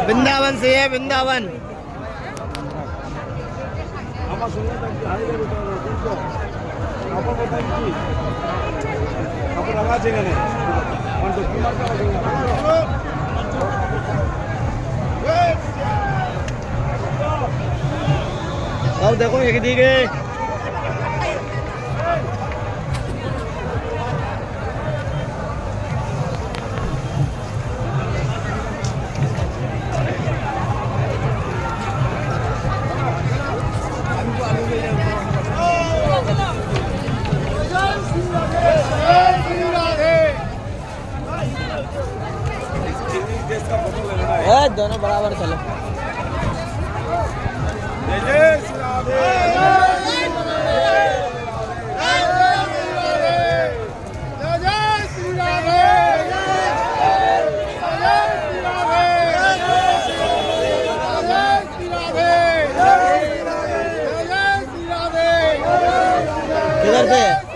वृंदावन से है, वृंदावन। अब देखो एक दिखे दोनों बराबर चलो। किधर से